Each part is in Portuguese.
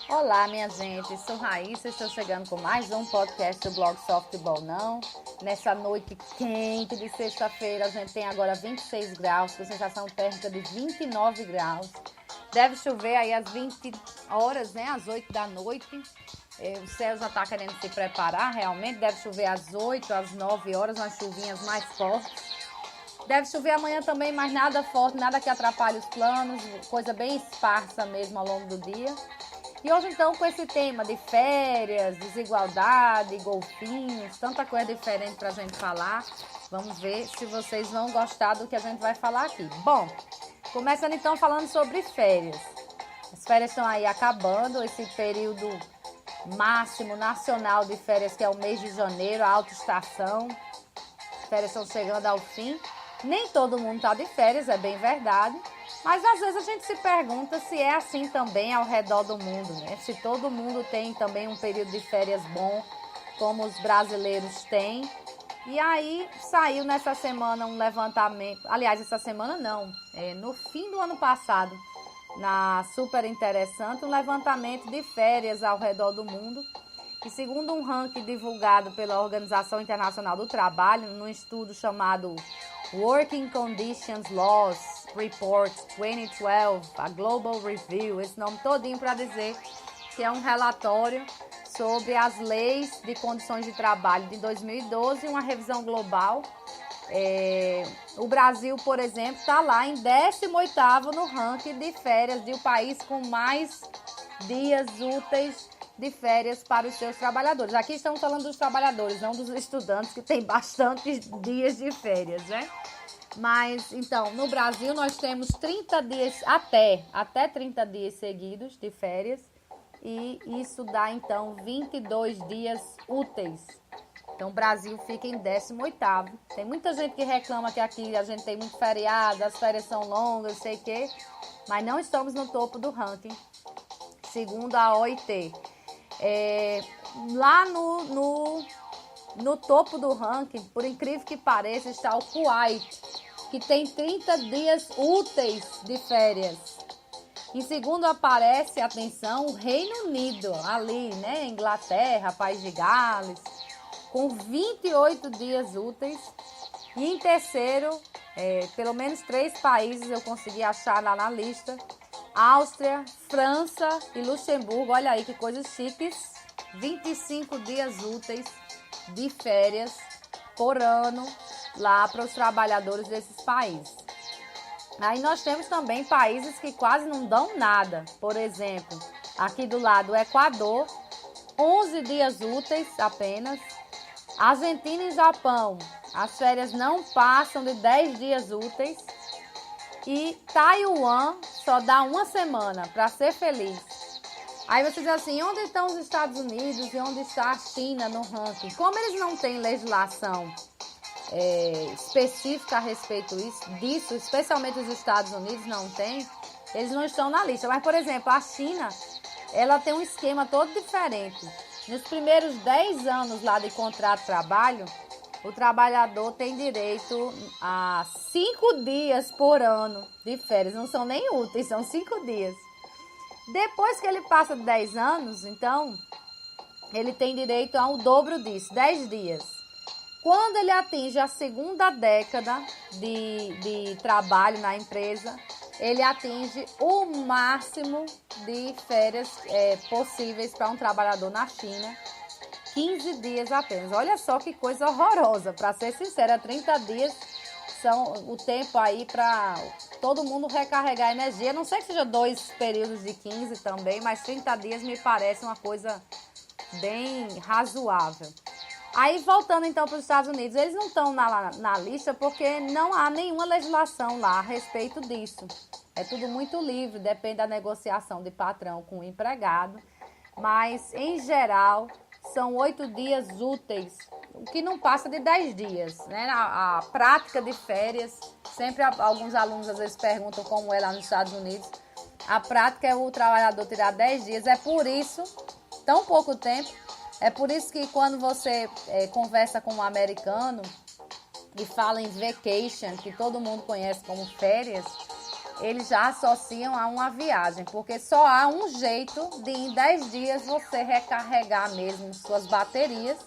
Olá, minha gente, sou Raíssa, estou chegando com mais um podcast do blog Softball Não. Nessa noite quente de sexta-feira, a gente tem agora 26 graus, com sensação térmica de 29 graus. Deve chover aí às 20 horas, né, às 8 da noite. O céu já está querendo se preparar, realmente. Deve chover às 8, às 9 horas, umas chuvinhas mais fortes. Deve chover amanhã também, mas nada forte, nada que atrapalhe os planos, coisa bem esparsa mesmo ao longo do dia. E hoje, então, com esse tema de férias, desigualdade, golfinhos, tanta coisa diferente para a gente falar, vamos ver se vocês vão gostar do que a gente vai falar aqui. Bom, começando então falando sobre férias. As férias estão aí acabando, esse período máximo nacional de férias, que é o mês de janeiro, a alta estação. As férias estão chegando ao fim. Nem todo mundo está de férias, é bem verdade. Mas às vezes a gente se pergunta se é assim também ao redor do mundo, né? Se todo mundo tem também um período de férias bom, como os brasileiros têm. E aí saiu nessa semana um levantamento, aliás, essa semana não, no fim do ano passado, na Super Interessante, um levantamento de férias ao redor do mundo. E segundo um ranking divulgado pela Organização Internacional do Trabalho, num estudo chamado Working Conditions Laws Report 2012, a Global Review, esse nome todinho para dizer que é um relatório sobre as leis de condições de trabalho de 2012, uma revisão global. O Brasil, por exemplo, está lá em 18º no ranking de férias, de um país com mais dias úteis de férias para os seus trabalhadores. Aqui estamos falando dos trabalhadores, não dos estudantes, que tem bastantes dias de férias, né? Mas, então, no Brasil nós temos 30 dias, até 30 dias seguidos de férias, e isso dá, então, 22 dias úteis. Então, o Brasil fica em 18º. Tem muita gente que reclama que aqui a gente tem muito feriado, as férias são longas, sei o quê, mas não estamos no topo do ranking, segundo a OIT. Lá no topo do ranking, por incrível que pareça, está o Kuwait, que tem 30 dias úteis de férias. Em segundo aparece, atenção, o Reino Unido, ali, né, Inglaterra, País de Gales, com 28 dias úteis. E em terceiro, pelo menos 3 países eu consegui achar lá na lista: Áustria, França e Luxemburgo. Olha aí que coisas chiques. 25 dias úteis de férias por ano lá para os trabalhadores desses países. Aí nós temos também países que quase não dão nada. Por exemplo, aqui do lado o Equador, 11 dias úteis apenas. Argentina e Japão, as férias não passam de 10 dias úteis. E Taiwan só dá uma semana para ser feliz. Aí você diz assim, onde estão os Estados Unidos e onde está a China no ranking? Como eles não têm legislação específica a respeito disso, especialmente os Estados Unidos não têm, eles não estão na lista. Mas, por exemplo, a China, ela tem um esquema todo diferente. Nos primeiros 10 anos lá de contrato de trabalho, o trabalhador tem direito a 5 dias por ano de férias. Não são nem úteis, são 5 dias. Depois que ele passa de 10 anos, então, ele tem direito a um dobro disso, 10 dias. Quando ele atinge a segunda década de trabalho na empresa, ele atinge o máximo de férias possíveis para um trabalhador na China, 15 dias apenas. Olha só que coisa horrorosa, para ser sincera, 30 dias são o tempo aí para todo mundo recarregar energia. Não sei que seja 2 períodos de 15 também, mas 30 dias me parece uma coisa bem razoável. Aí, voltando então para os Estados Unidos, eles não estão na lista porque não há nenhuma legislação lá a respeito disso. É tudo muito livre, depende da negociação de patrão com o empregado. Mas, em geral, são 8 dias úteis, o que não passa de 10 dias, né? A prática de férias, sempre alguns alunos às vezes perguntam como é lá nos Estados Unidos. A prática é o trabalhador tirar 10 dias, é por isso, tão pouco tempo, é por isso que quando você conversa com um americano e fala em vacation, que todo mundo conhece como férias, eles já associam a uma viagem, porque só há um jeito de em 10 dias você recarregar mesmo suas baterias,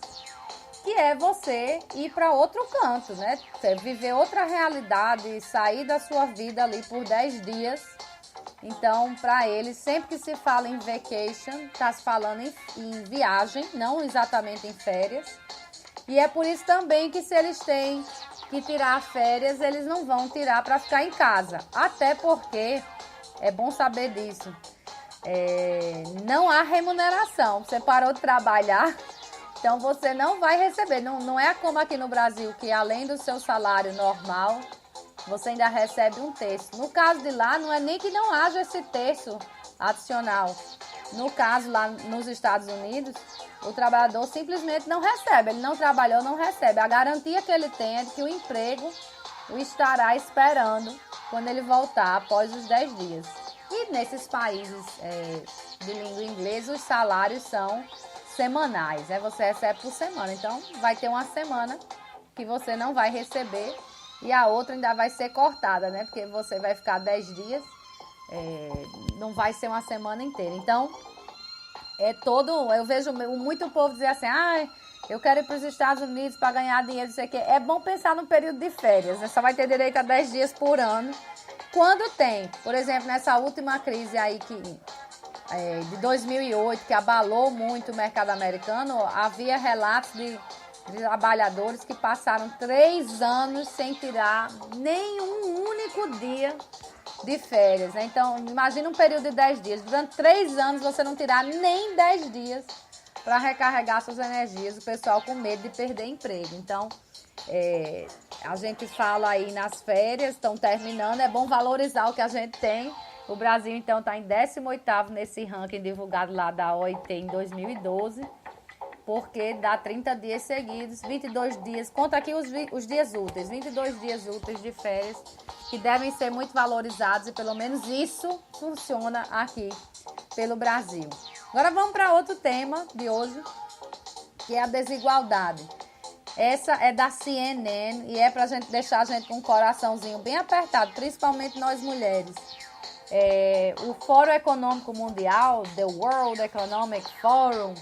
que é você ir para outro canto, né? Você viver outra realidade, sair da sua vida ali por 10 dias. Então, para eles, sempre que se fala em vacation, está se falando em viagem, não exatamente em férias. E é por isso também que se eles têm que tirar férias, eles não vão tirar para ficar em casa. Até porque, é bom saber disso, não há remuneração. Você parou de trabalhar, então você não vai receber. Não é como aqui no Brasil, que além do seu salário normal, você ainda recebe um terço. No caso de lá, não é nem que não haja esse terço adicional. No caso, lá nos Estados Unidos, o trabalhador simplesmente não recebe. Ele não trabalhou, não recebe. A garantia que ele tem é de que o emprego o estará esperando quando ele voltar após os 10 dias. E nesses países de língua inglesa, os salários são semanais, né? Você recebe por semana. Então, vai ter uma semana que você não vai receber e a outra ainda vai ser cortada, né? Porque você vai ficar 10 dias, não vai ser uma semana inteira. Então, eu vejo muito povo dizer assim, eu quero ir para os Estados Unidos para ganhar dinheiro, não sei o quê. É bom pensar no período de férias, né? Só vai ter direito a 10 dias por ano. Quando tem, por exemplo, nessa última crise aí de 2008, que abalou muito o mercado americano, havia relatos de trabalhadores que passaram 3 anos sem tirar nenhum único dia de férias, né? Então, imagina um período de 10 dias. Durante 3 anos você não tirar nem 10 dias para recarregar suas energias. O pessoal com medo de perder emprego. Então, a gente fala aí nas férias, estão terminando, é bom valorizar o que a gente tem. O Brasil, então, está em 18º nesse ranking divulgado lá da OIT em 2012, porque dá 30 dias seguidos, 22 dias, conta aqui os dias úteis, 22 dias úteis de férias, que devem ser muito valorizados e pelo menos isso funciona aqui pelo Brasil. Agora vamos para outro tema de hoje, que é a desigualdade. Essa é da CNN e é para deixar a gente com um coraçãozinho bem apertado, principalmente nós mulheres. O Fórum Econômico Mundial, The World Economic Forum,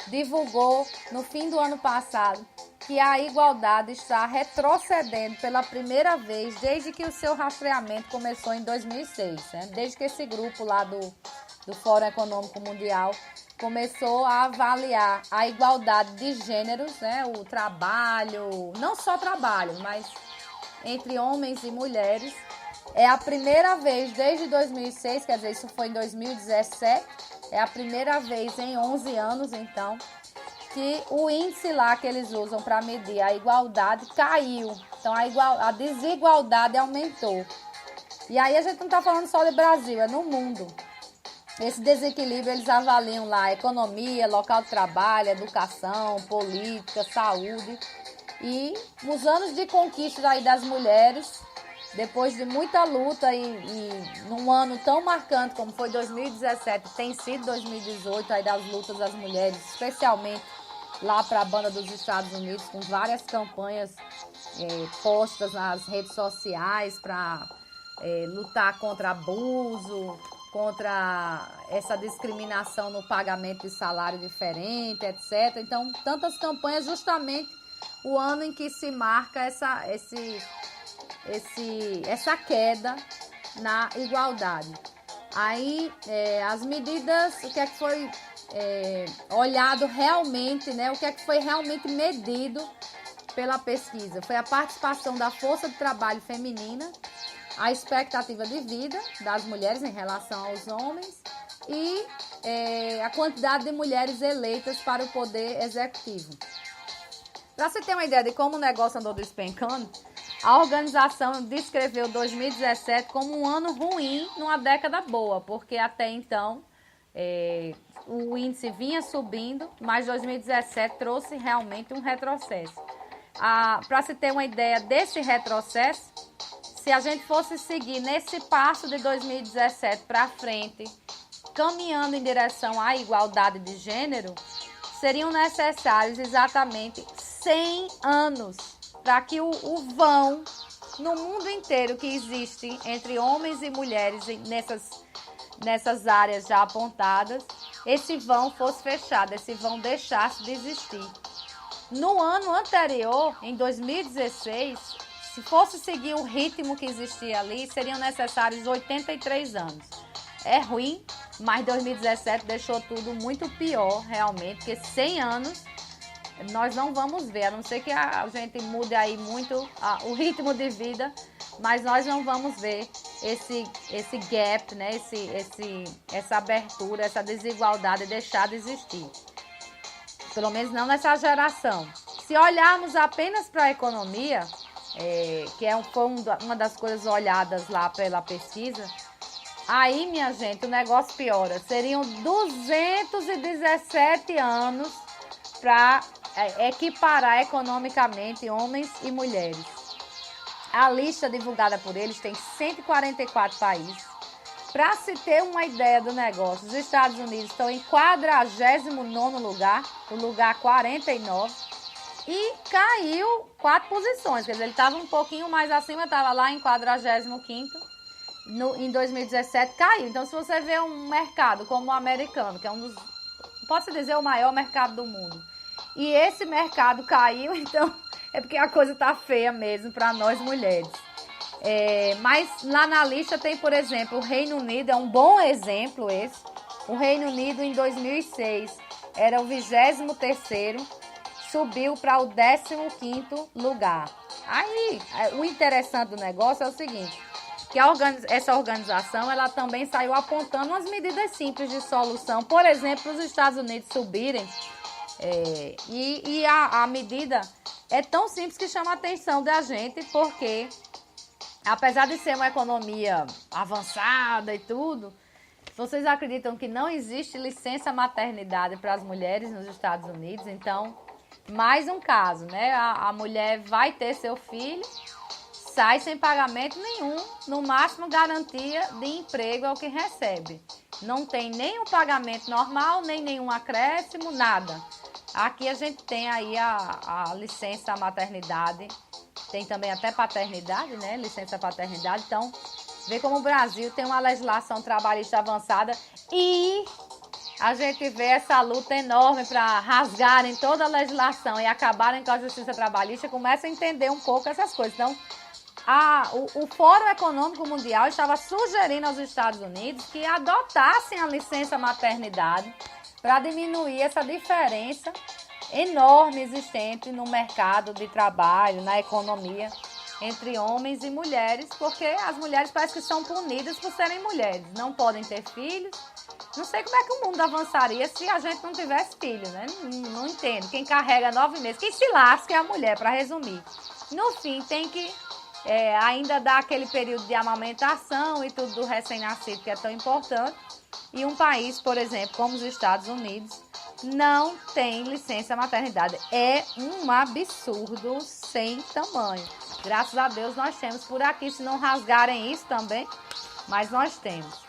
divulgou no fim do ano passado que a igualdade está retrocedendo pela primeira vez desde que o seu rastreamento começou em 2006, né? Desde que esse grupo lá do Fórum Econômico Mundial começou a avaliar a igualdade de gêneros, né? O trabalho, não só trabalho, mas entre homens e mulheres. É a primeira vez desde 2006, quer dizer, isso foi em 2017, é a primeira vez em 11 anos, então, que o índice lá que eles usam para medir a igualdade caiu. Então, a desigualdade aumentou. E aí a gente não está falando só do Brasil, é no mundo. Esse desequilíbrio eles avaliam lá economia, local de trabalho, educação, política, saúde. E os anos de conquista aí das mulheres, depois de muita luta e num ano tão marcante como foi 2017, tem sido 2018, aí das lutas das mulheres, especialmente lá para a banda dos Estados Unidos, com várias campanhas postas nas redes sociais para lutar contra abuso, contra essa discriminação no pagamento de salário diferente, etc. Então, tantas campanhas, justamente o ano em que se marca essa queda na igualdade. Aí, as medidas, o que é que foi olhado realmente, né? O que é que foi realmente medido pela pesquisa? Foi a participação da força de trabalho feminina, a expectativa de vida das mulheres em relação aos homens e a quantidade de mulheres eleitas para o poder executivo. Para você ter uma ideia de como o negócio andou despencando, A organização descreveu 2017 como um ano ruim numa década boa, porque até então o índice vinha subindo, mas 2017 trouxe realmente um retrocesso. Para se ter uma ideia desse retrocesso, se a gente fosse seguir nesse passo de 2017 para frente, caminhando em direção à igualdade de gênero, seriam necessários exatamente 100 anos para que o vão no mundo inteiro que existe entre homens e mulheres nessas áreas já apontadas, esse vão fosse fechado, esse vão deixasse de existir. No ano anterior, em 2016, se fosse seguir o ritmo que existia ali, seriam necessários 83 anos. É ruim, mas 2017 deixou tudo muito pior, realmente, porque 100 anos nós não vamos ver, a não ser que a gente mude aí muito o ritmo de vida, mas nós não vamos ver esse gap, né? essa abertura, essa desigualdade deixar de existir. Pelo menos não nessa geração. Se olharmos apenas para a economia, que foi uma das coisas olhadas lá pela pesquisa, aí, minha gente, o negócio piora. Seriam 217 anos para equiparar economicamente homens e mulheres. A lista divulgada por eles tem 144 países. Para se ter uma ideia do negócio, os Estados Unidos estão em 49º lugar, o lugar 49, e caiu 4 posições. Quer dizer, ele estava um pouquinho mais acima, estava lá em 45º. Em 2017 caiu. Então, se você vê um mercado como o americano, que é pode-se dizer, o maior mercado do mundo, e esse mercado caiu, então é porque a coisa tá feia mesmo para nós mulheres. Mas lá na lista tem, por exemplo, o Reino Unido, é um bom exemplo esse. O Reino Unido em 2006 era o 23º, subiu para o 15º lugar. Aí, o interessante do negócio é o seguinte, que essa organização ela também saiu apontando umas medidas simples de solução, por exemplo, para os Estados Unidos subirem, e a medida é tão simples que chama a atenção da gente, porque apesar de ser uma economia avançada e tudo, vocês acreditam que não existe licença maternidade para as mulheres nos Estados Unidos? Então, mais um caso, né? A mulher vai ter seu filho, sai sem pagamento nenhum, no máximo garantia de emprego é o que recebe. Não tem nenhum pagamento normal, nem nenhum acréscimo, nada. Aqui a gente tem aí a licença maternidade, tem também até paternidade, né? Licença paternidade. Então, vê como o Brasil tem uma legislação trabalhista avançada e a gente vê essa luta enorme para rasgarem toda a legislação e acabarem com a justiça trabalhista, começa a entender um pouco essas coisas. Então, o Fórum Econômico Mundial estava sugerindo aos Estados Unidos que adotassem a licença maternidade para diminuir essa diferença enorme existente no mercado de trabalho, na economia, entre homens e mulheres, porque as mulheres parece que são punidas por serem mulheres, não podem ter filhos. Não sei como é que o mundo avançaria se a gente não tivesse filho, né? Não entendo. Quem carrega 9 meses, quem se lasca é a mulher, para resumir. No fim, tem que ainda dar aquele período de amamentação e tudo do recém-nascido, que é tão importante. E um país, por exemplo, como os Estados Unidos, não tem licença maternidade. É um absurdo sem tamanho. Graças a Deus nós temos por aqui, se não rasgarem isso também, mas nós temos.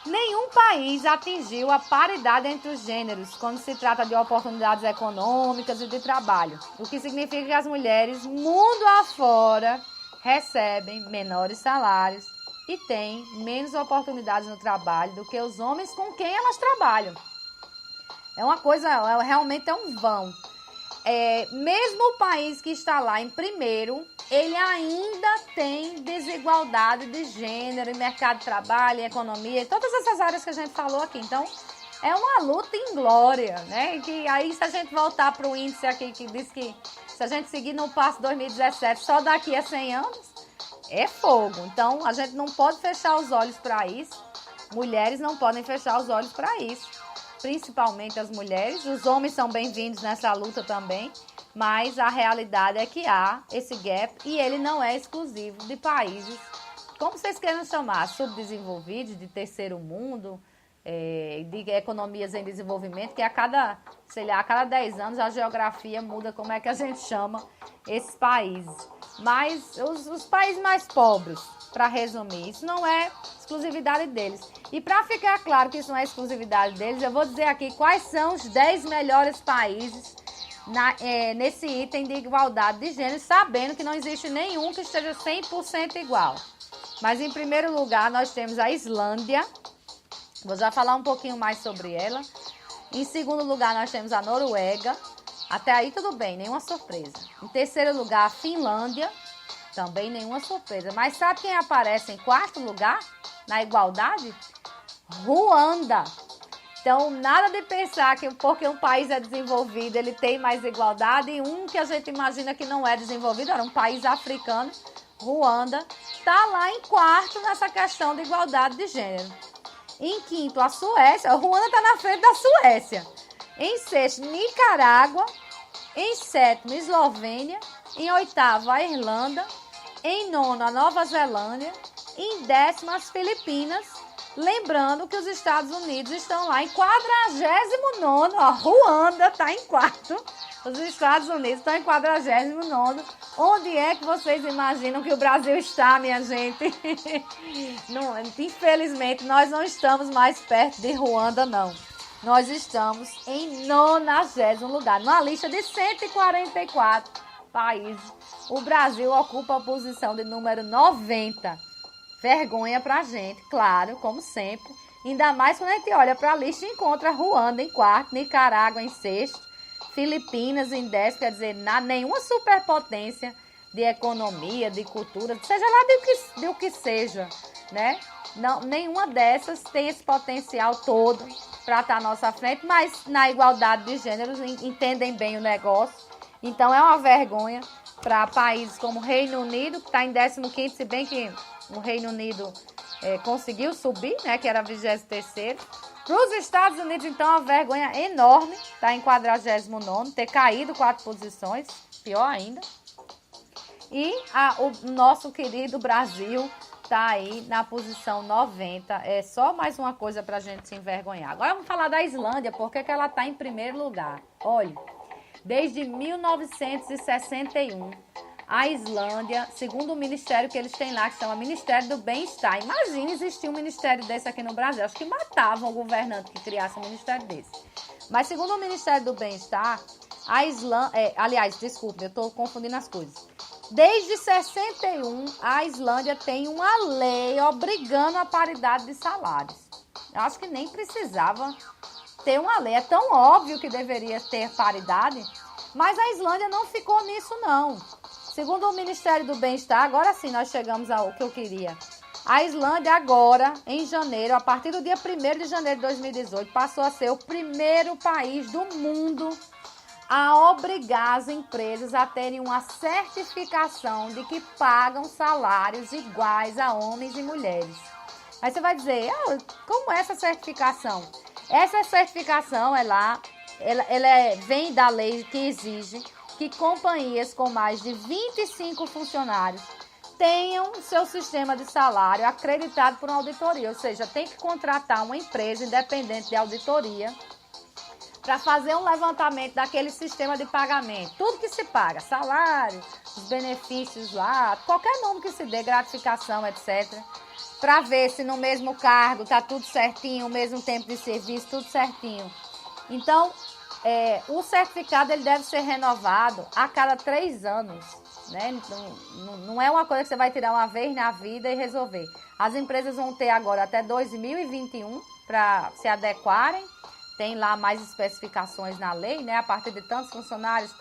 Nenhum país atingiu a paridade entre os gêneros quando se trata de oportunidades econômicas e de trabalho, o que significa que as mulheres, mundo afora, recebem menores salários e têm menos oportunidades no trabalho do que os homens com quem elas trabalham. É uma coisa, realmente é um vão. Mesmo o país que está lá em primeiro, ele ainda tem desigualdade de gênero em mercado de trabalho, em economia, em todas essas áreas que a gente falou aqui. Então, é uma luta inglória, né? Que aí, se a gente voltar para o índice aqui, que diz que se a gente seguir no passo 2017, só daqui a 100 anos, é fogo. Então, a gente não pode fechar os olhos para isso. Mulheres não podem fechar os olhos para isso. Principalmente as mulheres. Os homens são bem-vindos nessa luta também. mas a realidade é que há esse gap e ele não é exclusivo de países, como vocês queiram chamar, subdesenvolvidos, de terceiro mundo, de economias em desenvolvimento, que a cada 10 anos a geografia muda como é que a gente chama esses países. Mas os países mais pobres, para resumir, isso não é exclusividade deles. E para ficar claro que isso não é exclusividade deles, eu vou dizer aqui quais são os 10 melhores países nesse item de igualdade de gênero, sabendo que não existe nenhum que esteja 100% igual. Mas em primeiro lugar nós temos a Islândia, vou já falar um pouquinho mais sobre ela. Em segundo lugar nós temos a Noruega, até aí tudo bem, nenhuma surpresa. Em terceiro lugar a Finlândia, também nenhuma surpresa. Mas sabe quem aparece em quarto lugar na igualdade? Ruanda. Então, nada de pensar que porque um país é desenvolvido, ele tem mais igualdade, e um que a gente imagina que não é desenvolvido, era um país africano, Ruanda, está lá em quarto nessa questão de igualdade de gênero. Em quinto, a Suécia. Ruanda está na frente da Suécia. Em sexto, Nicarágua. Em sétimo, Eslovênia. Em oitavo, a Irlanda. Em nono, a Nova Zelândia. Em décimo, as Filipinas. Lembrando que os Estados Unidos estão lá em 49º. Ó, Ruanda está em quarto. Os Estados Unidos estão em 49º. Onde é que vocês imaginam que o Brasil está, minha gente? Não, infelizmente, nós não estamos mais perto de Ruanda, não. Nós estamos em 90º lugar. Numa lista de 144 países, o Brasil ocupa a posição de número 90. Vergonha pra gente, claro, como sempre. Ainda mais quando a gente olha para a lista e encontra Ruanda em quarto, Nicarágua em sexto, Filipinas em 10º, quer dizer, nenhuma superpotência de economia, de cultura, seja lá do que seja, né? Não, nenhuma dessas tem esse potencial todo para estar à nossa frente, mas na igualdade de gêneros entendem bem o negócio. Então é uma vergonha para países como o Reino Unido, que está em 15º, se bem que o Reino Unido conseguiu subir, né, que era 23º. Para os Estados Unidos, então, uma vergonha enorme, está em 49º, ter caído 4 posições, pior ainda. E o nosso querido Brasil está aí na posição 90. É só mais uma coisa para a gente se envergonhar. Agora vamos falar da Islândia, porque que ela está em primeiro lugar. Olha, desde 1961, a Islândia, segundo o ministério que eles têm lá, que se chama Ministério do Bem-Estar. Imagina existir um ministério desse aqui no Brasil. Acho que matavam o governante que criasse um ministério desse. Mas segundo o Ministério do Bem-Estar, a Islândia... aliás, desculpe, eu estou confundindo as coisas. Desde 61, a Islândia tem uma lei obrigando a paridade de salários. Eu acho que nem precisava ter uma lei. É tão óbvio que deveria ter paridade, mas a Islândia não ficou nisso, não. Segundo o Ministério do Bem-Estar, agora sim nós chegamos ao que eu queria. A Islândia agora, em janeiro, a partir do dia 1º de janeiro de 2018, passou a ser o primeiro país do mundo a obrigar as empresas a terem uma certificação de que pagam salários iguais a homens e mulheres. Aí você vai dizer, como é essa certificação? Essa certificação vem da lei que exige que companhias com mais de 25 funcionários tenham seu sistema de salário acreditado por uma auditoria, ou seja, tem que contratar uma empresa independente de auditoria para fazer um levantamento daquele sistema de pagamento. Tudo que se paga, salário, os benefícios lá, qualquer nome que se dê, gratificação, etc., para ver se no mesmo cargo está tudo certinho, o mesmo tempo de serviço, tudo certinho. Então, o certificado ele deve ser renovado a cada 3 anos, né? Não é uma coisa que você vai tirar uma vez na vida e resolver. As empresas vão ter agora até 2021 para se adequarem. Tem lá mais especificações na lei, né? A partir de tantos funcionários,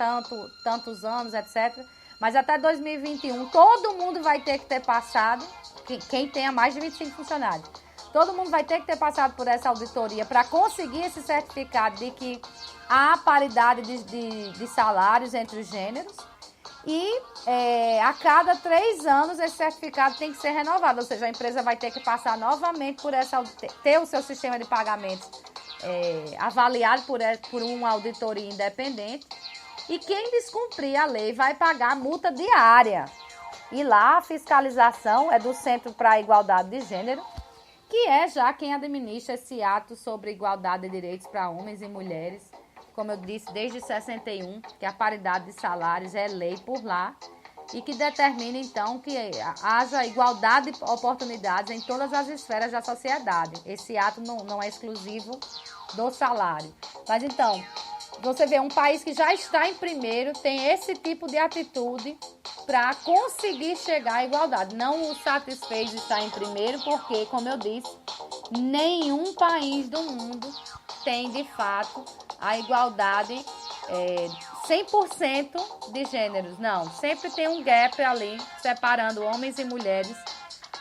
tantos anos, etc. Mas até 2021 todo mundo vai ter que ter passado, quem tenha mais de 25 funcionários. Todo mundo vai ter que ter passado por essa auditoria para conseguir esse certificado de que há paridade de salários entre os gêneros. E a cada 3 anos esse certificado tem que ser renovado. Ou seja, a empresa vai ter que passar novamente por ter o seu sistema de pagamentos avaliado por uma auditoria independente. E quem descumprir a lei vai pagar multa diária. E lá a fiscalização é do Centro para a Igualdade de Gênero, que é já quem administra esse ato sobre igualdade de direitos para homens e mulheres. Como eu disse, desde 61, que a paridade de salários é lei por lá e que determina, então, que haja igualdade de oportunidades em todas as esferas da sociedade. Esse ato não é exclusivo do salário. Mas, então, você vê um país que já está em primeiro, tem esse tipo de atitude para conseguir chegar à igualdade. Não o satisfez de estar em primeiro, porque, como eu disse, nenhum país do mundo tem, de fato, a igualdade 100% de gêneros. Não, sempre tem um gap ali, separando homens e mulheres,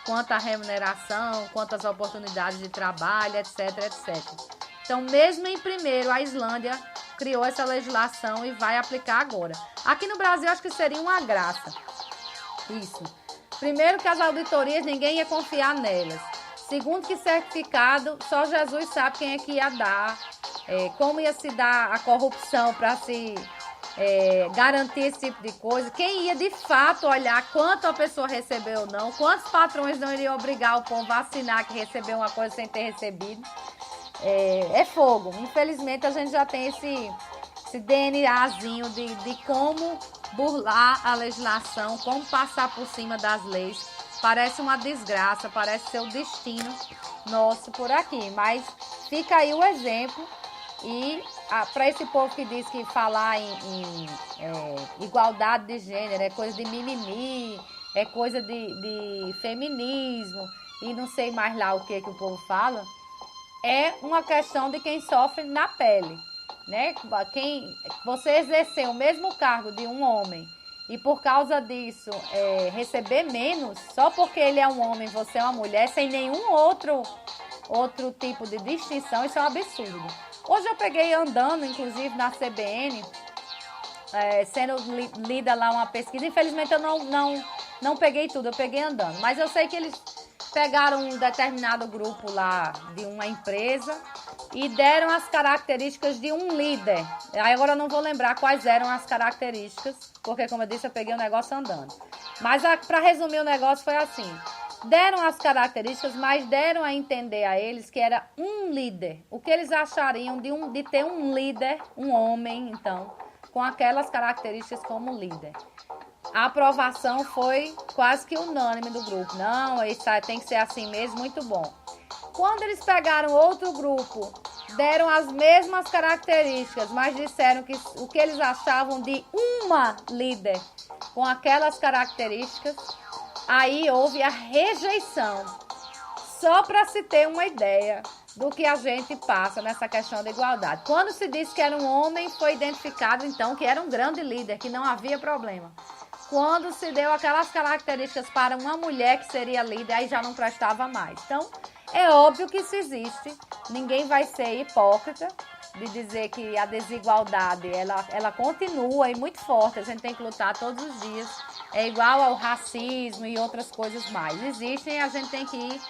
quanto à remuneração, quanto às oportunidades de trabalho, etc, etc. Então, mesmo em primeiro, a Islândia criou essa legislação e vai aplicar agora. Aqui no Brasil, acho que seria uma graça. Isso. Primeiro, que as auditorias, ninguém ia confiar nelas. Segundo, que certificado, só Jesus sabe quem é que ia dar, como ia se dar a corrupção para se garantir esse tipo de coisa. Quem ia, de fato, olhar quanto a pessoa recebeu ou não, quantos patrões não iriam obrigar o povo a assinar que recebeu uma coisa sem ter recebido. É fogo. Infelizmente, a gente já tem esse DNAzinho de como burlar a legislação, como passar por cima das leis. Parece uma desgraça, parece ser o destino nosso por aqui. Mas fica aí o exemplo. E para esse povo que diz que falar em igualdade de gênero é coisa de mimimi, é coisa de feminismo e não sei mais lá o que o povo fala, é uma questão de quem sofre na pele, né? Você exercer o mesmo cargo de um homem e por causa disso receber menos, só porque ele é um homem e você é uma mulher, sem nenhum outro tipo de distinção, isso é um absurdo. Hoje eu peguei andando, inclusive na CBN, sendo lida lá uma pesquisa. Infelizmente eu não peguei tudo, eu peguei andando. Mas eu sei que eles pegaram um determinado grupo lá de uma empresa e deram as características de um líder. Aí agora eu não vou lembrar quais eram as características, porque como eu disse, eu peguei o negócio andando. Mas para resumir o negócio foi assim. Deram as características, mas deram a entender a eles que era um líder. O que eles achariam de ter um líder, um homem, então, com aquelas características como líder. A aprovação foi quase que unânime do grupo. Não, isso tem que ser assim mesmo, muito bom. Quando eles pegaram outro grupo, deram as mesmas características, mas disseram que o que eles achavam de uma líder com aquelas características, aí houve a rejeição. Só para se ter uma ideia do que a gente passa nessa questão da igualdade. Quando se disse que era um homem, foi identificado então que era um grande líder, que não havia problema. Quando se deu aquelas características para uma mulher que seria líder, aí já não prestava mais. Então, é óbvio que isso existe. Ninguém vai ser hipócrita de dizer que a desigualdade, ela continua e muito forte. A gente tem que lutar todos os dias. É igual ao racismo e outras coisas mais. Existem e a gente tem que ir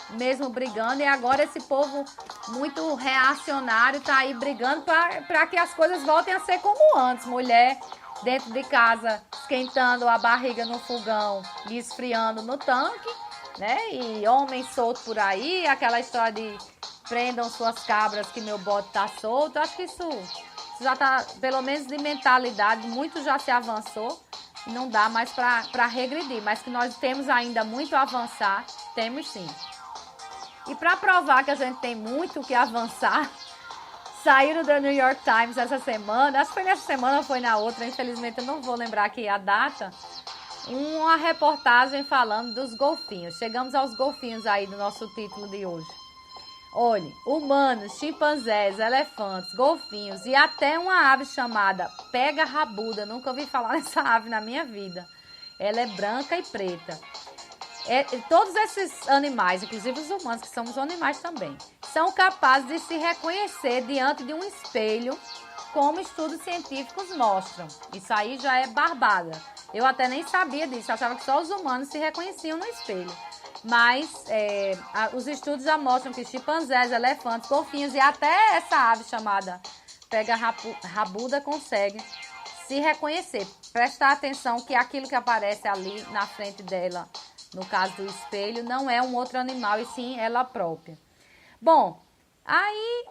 mesmo brigando. E agora esse povo muito reacionário está aí brigando para que as coisas voltem a ser como antes. Mulher dentro de casa esquentando a barriga no fogão e esfriando no tanque, né? E homem solto por aí, aquela história de prendam suas cabras que meu bode tá solto. Acho que isso já tá, pelo menos de mentalidade, muito já se avançou. Não dá mais para regredir, mas que nós temos ainda muito a avançar, temos sim. E para provar que a gente tem muito o que avançar, saiu do New York Times essa semana, acho que foi nessa semana ou foi na outra, infelizmente eu não vou lembrar aqui a data, uma reportagem falando dos golfinhos. Chegamos aos golfinhos aí do nosso título de hoje. Olhe, humanos, chimpanzés, elefantes, golfinhos e até uma ave chamada pega-rabuda. Nunca ouvi falar nessa ave na minha vida. Ela é branca e preta. Todos esses animais, inclusive os humanos, que somos animais também, são capazes de se reconhecer diante de um espelho, como estudos científicos mostram. Isso aí já é barbada. Eu até nem sabia disso, eu achava que só os humanos se reconheciam no espelho. Mas os estudos já mostram que chimpanzés, elefantes, golfinhos e até essa ave chamada pega-rabuda conseguem se reconhecer, prestar atenção que aquilo que aparece ali na frente dela, no caso do espelho, não é um outro animal e sim ela própria. Bom, aí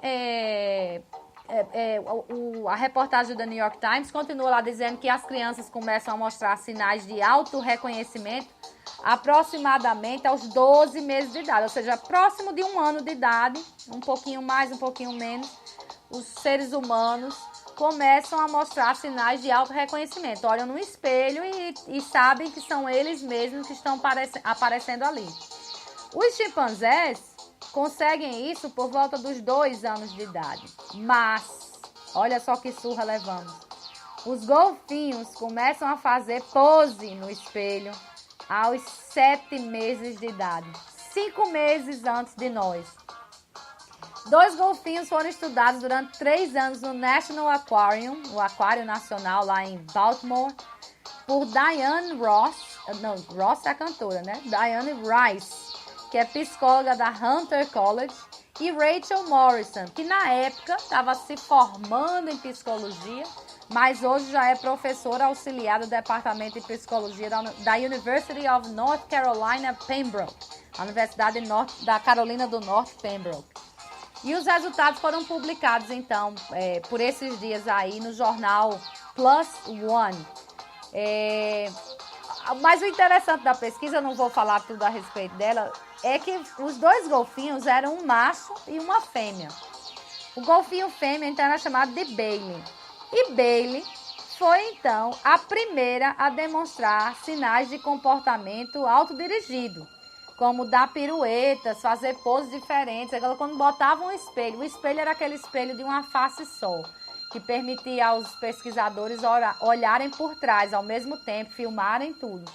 a reportagem da New York Times continua lá dizendo que as crianças começam a mostrar sinais de autorreconhecimento aproximadamente aos 12 meses de idade, ou seja, próximo de 1 ano de idade, um pouquinho mais, um pouquinho menos, os seres humanos começam a mostrar sinais de autorreconhecimento. Olham no espelho e sabem que são eles mesmos que estão aparecendo ali. Os chimpanzés conseguem isso por volta dos 2 anos de idade. Mas, olha só que surra levamos. Os golfinhos começam a fazer pose no espelho aos 7 meses de idade. 5 meses antes de nós. 2 golfinhos foram estudados durante 3 anos no National Aquarium, o Aquário Nacional lá em Baltimore, por Diane Ross, não, Ross é a cantora, né? Diane Rice, que é psicóloga da Hunter College, e Rachel Morrison, que na época estava se formando em psicologia, mas hoje já é professora auxiliar do Departamento de Psicologia da University of North Carolina, Pembroke, a Universidade da Carolina do Norte, Pembroke. E os resultados foram publicados, então, por esses dias aí no jornal Plus One. Mas o interessante da pesquisa, eu não vou falar tudo a respeito dela, é que os 2 golfinhos eram um macho e uma fêmea. O golfinho fêmea, então, era chamado de Bailey. E Bailey foi, então, a primeira a demonstrar sinais de comportamento autodirigido, como dar piruetas, fazer poses diferentes. Agora, quando botavam um espelho, o espelho era aquele espelho de uma face só, que permitia aos pesquisadores olharem por trás ao mesmo tempo, filmarem tudo.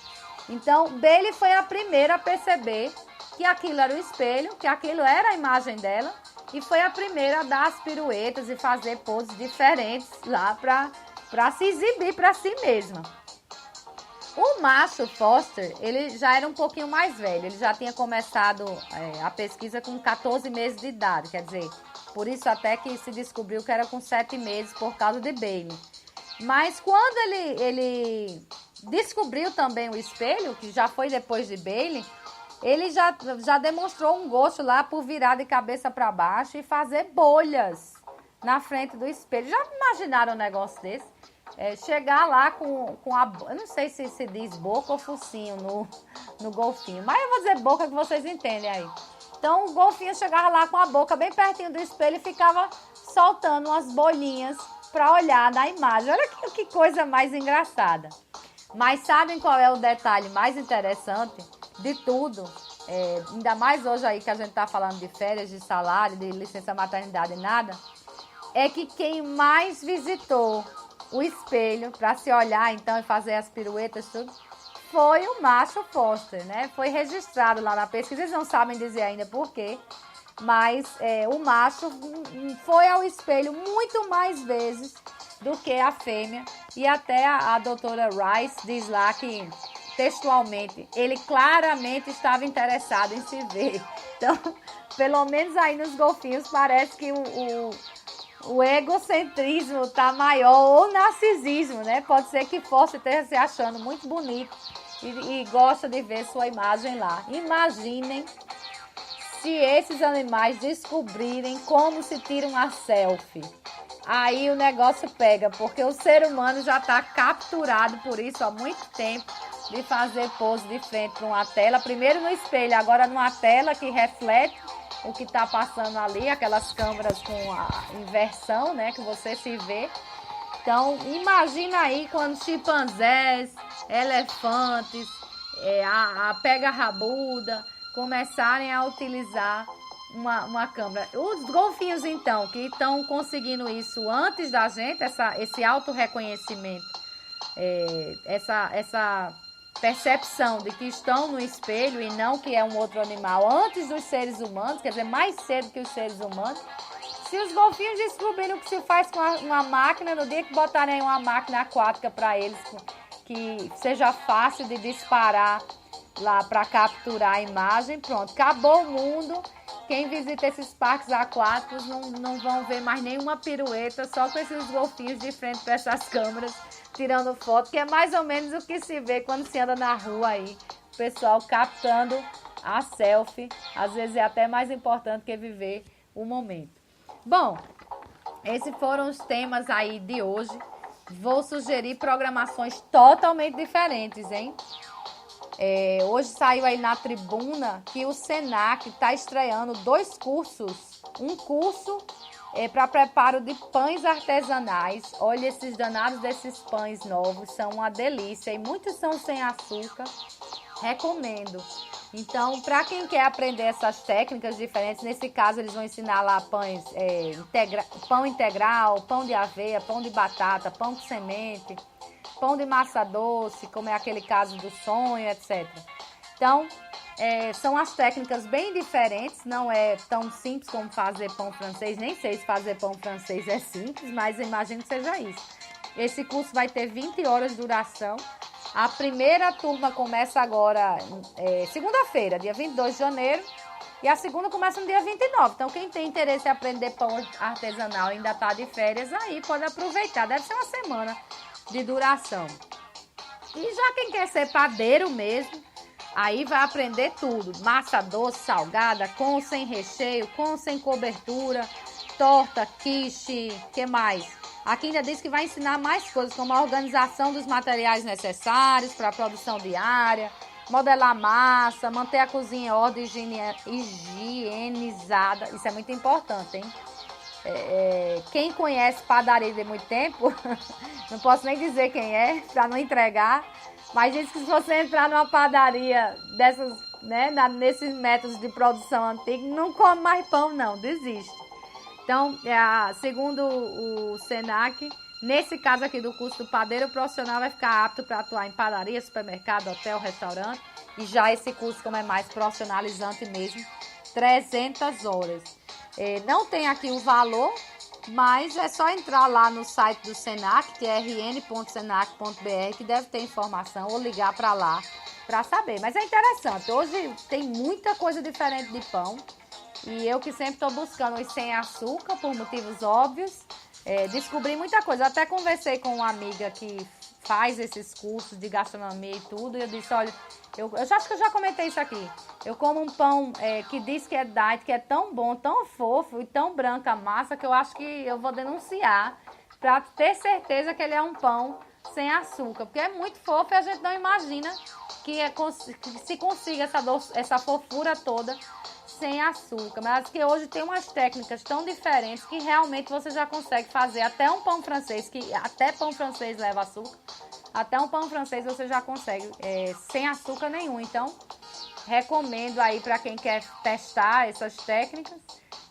Então, Bailey foi a primeira a perceber que aquilo era o espelho, que aquilo era a imagem dela, e foi a primeira a dar as piruetas e fazer poses diferentes lá para se exibir para si mesma. O macho Foster, ele já era um pouquinho mais velho, ele já tinha começado a pesquisa com 14 meses de idade, quer dizer, por isso até que se descobriu que era com 7 meses por causa de Bailey. Mas quando ele descobriu também o espelho, que já foi depois de Bailey, ele já demonstrou um gosto lá por virar de cabeça para baixo e fazer bolhas na frente do espelho. Já imaginaram um negócio desse? Chegar lá com a... Eu não sei se diz boca ou focinho no golfinho, mas eu vou dizer boca que vocês entendem aí. Então o golfinho chegava lá com a boca bem pertinho do espelho e ficava soltando umas bolinhas para olhar na imagem. Olha que coisa mais engraçada. Mas sabem qual é o detalhe mais interessante de tudo? Ainda mais hoje aí que a gente está falando de férias, de salário, de licença maternidade e nada. É que quem mais visitou o espelho para se olhar então e fazer as piruetas tudo, foi o macho Foster, né? Foi registrado lá na pesquisa, eles não sabem dizer ainda por quê, mas o macho foi ao espelho muito mais vezes do que a fêmea, e até a doutora Rice diz lá que, textualmente, ele claramente estava interessado em se ver. Então, pelo menos aí nos golfinhos parece que o egocentrismo está maior, ou narcisismo, né? Pode ser que Foster esteja se achando muito bonito e gosta de ver sua imagem lá. Imaginem se esses animais descobrirem como se tira uma selfie. Aí o negócio pega, porque o ser humano já está capturado por isso há muito tempo, de fazer pose de frente para uma tela, primeiro no espelho, agora numa tela que reflete o que está passando ali, aquelas câmeras com a inversão, né, que você se vê. Então, imagina aí quando chimpanzés, elefantes, a pega-rabuda começarem a utilizar uma câmera. Os golfinhos, então, que estão conseguindo isso antes da gente, esse autorreconhecimento, essa percepção de que estão no espelho e não que é um outro animal, antes dos seres humanos, quer dizer, mais cedo que os seres humanos. Se os golfinhos descobrirem o que se faz com uma máquina, no dia que botarem uma máquina aquática para eles, que seja fácil de disparar lá para capturar a imagem, pronto, acabou o mundo. Quem visita esses parques aquáticos não vão ver mais nenhuma pirueta, só com esses golfinhos de frente para essas câmeras tirando foto, que é mais ou menos o que se vê quando se anda na rua aí. O pessoal captando a selfie. Às vezes é até mais importante que viver o momento. Bom, esses foram os temas aí de hoje. Vou sugerir programações totalmente diferentes, hein? Hoje saiu aí na tribuna que o Senac está estreando 2 cursos. Um curso para preparo de pães artesanais. Olha, esses danados desses pães novos, são uma delícia e muitos são sem açúcar. Recomendo. Então, para quem quer aprender essas técnicas diferentes, nesse caso eles vão ensinar lá pães, pão integral, pão de aveia, pão de batata, pão com semente, pão de massa doce, como é aquele caso do sonho, etc. Então, são as técnicas bem diferentes, não é tão simples como fazer pão francês, nem sei se fazer pão francês é simples, mas imagino que seja isso. Esse curso vai ter 20 horas de duração. A primeira turma começa agora, segunda-feira, dia 22 de janeiro, e a segunda começa no dia 29. Então, quem tem interesse em aprender pão artesanal e ainda está de férias, aí pode aproveitar. Deve ser uma semana de duração. E já quem quer ser padeiro mesmo, aí vai aprender tudo. Massa doce, salgada, com ou sem recheio, com ou sem cobertura, torta, quiche, que mais? Aqui ainda diz que vai ensinar mais coisas, como a organização dos materiais necessários para a produção diária, modelar massa, manter a cozinha em ordem higienizada. Isso é muito importante, hein? Quem conhece padaria de muito tempo, não posso nem dizer quem é, para não entregar, mas diz que se você entrar numa padaria dessas, né, nesses métodos de produção antigos, não come mais pão não, desiste. Então, segundo o Senac, nesse caso aqui do curso do padeiro profissional, vai ficar apto para atuar em padaria, supermercado, hotel, restaurante. E já esse curso, como é mais profissionalizante mesmo, 300 horas. Não tem aqui o valor, mas é só entrar lá no site do Senac, que é rn.senac.br, que deve ter informação, ou ligar para lá para saber. Mas é interessante, hoje tem muita coisa diferente de pão. E eu que sempre estou buscando os sem açúcar, por motivos óbvios, descobri muita coisa. Até conversei com uma amiga que faz esses cursos de gastronomia e tudo, e eu disse, olha, eu acho que eu já comentei isso aqui. Eu como um pão que diz que é diet, que é tão bom, tão fofo e tão branca a massa, que eu acho que eu vou denunciar para ter certeza que ele é um pão sem açúcar. Porque é muito fofo e a gente não imagina que se consiga essa fofura toda sem açúcar, mas que hoje tem umas técnicas tão diferentes que realmente você já consegue fazer até um pão francês, que até pão francês leva açúcar, até um pão francês você já consegue sem açúcar nenhum. Então, recomendo aí para quem quer testar essas técnicas.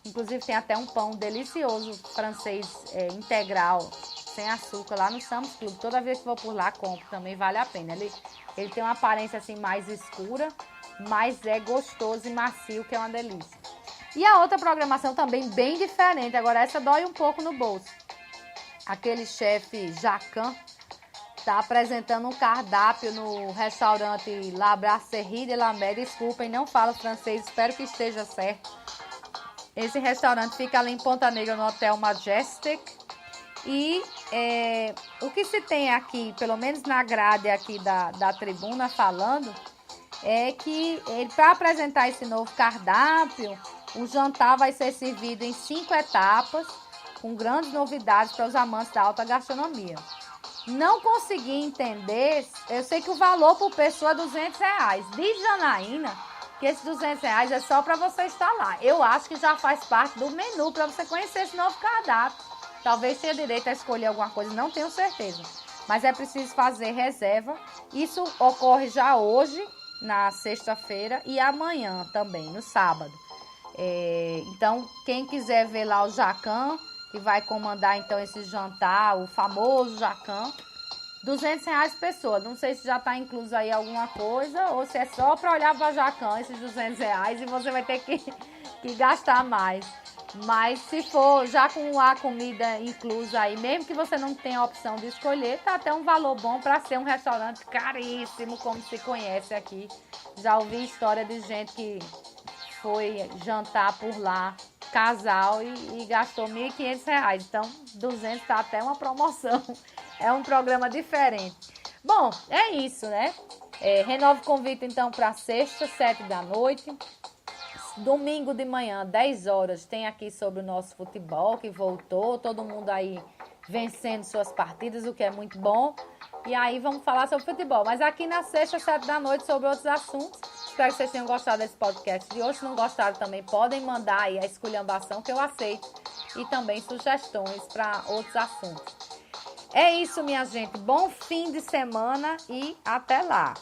Inclusive tem até um pão delicioso francês integral, sem açúcar, lá no Sam's Club. Toda vez que vou por lá, compro, também vale a pena. Ele tem uma aparência assim mais escura, mas é gostoso e macio, que é uma delícia. E a outra programação também bem diferente, agora essa dói um pouco no bolso. Aquele chefe Jacan está apresentando um cardápio no restaurante La Brasserie de la Mer. Desculpem, não falo francês, espero que esteja certo. Esse restaurante fica ali em Ponta Negra, no Hotel Majestic. E o que se tem aqui, pelo menos na grade aqui da tribuna falando, é que para apresentar esse novo cardápio, o jantar vai ser servido em 5 etapas, com grandes novidades para os amantes da alta gastronomia. Não consegui entender, eu sei que o valor por pessoa é R$200. Diz Janaína que esses R$200 é só para você estar lá. Eu acho que já faz parte do menu para você conhecer esse novo cardápio. Talvez tenha direito a escolher alguma coisa, não tenho certeza. Mas é preciso fazer reserva. Isso ocorre já hoje, na sexta-feira, e amanhã também, no sábado. Então, quem quiser ver lá o Jacan, que vai comandar então esse jantar, o famoso Jacan, R$200 pessoa. Não sei se já está incluso aí alguma coisa ou se é só para olhar para Jacan esses R$200 e você vai ter que gastar mais. Mas se for já com a comida inclusa aí, mesmo que você não tenha a opção de escolher, tá até um valor bom para ser um restaurante caríssimo, como se conhece aqui. Já ouvi história de gente que foi jantar por lá, casal, e gastou R$1.500. Então, 200 tá até uma promoção É um programa diferente. Bom, é isso, né? Renovo o convite, então, para sexta, 7 da noite. Domingo de manhã, 10 horas, tem aqui sobre o nosso futebol, que voltou. Todo mundo aí vencendo suas partidas, o que é muito bom. E aí vamos falar sobre futebol. Mas aqui na sexta, 7 da noite, sobre outros assuntos. Espero que vocês tenham gostado desse podcast de hoje. Se não gostaram também, podem mandar aí a esculhambação que eu aceito. E também sugestões para outros assuntos. É isso, minha gente. Bom fim de semana e até lá.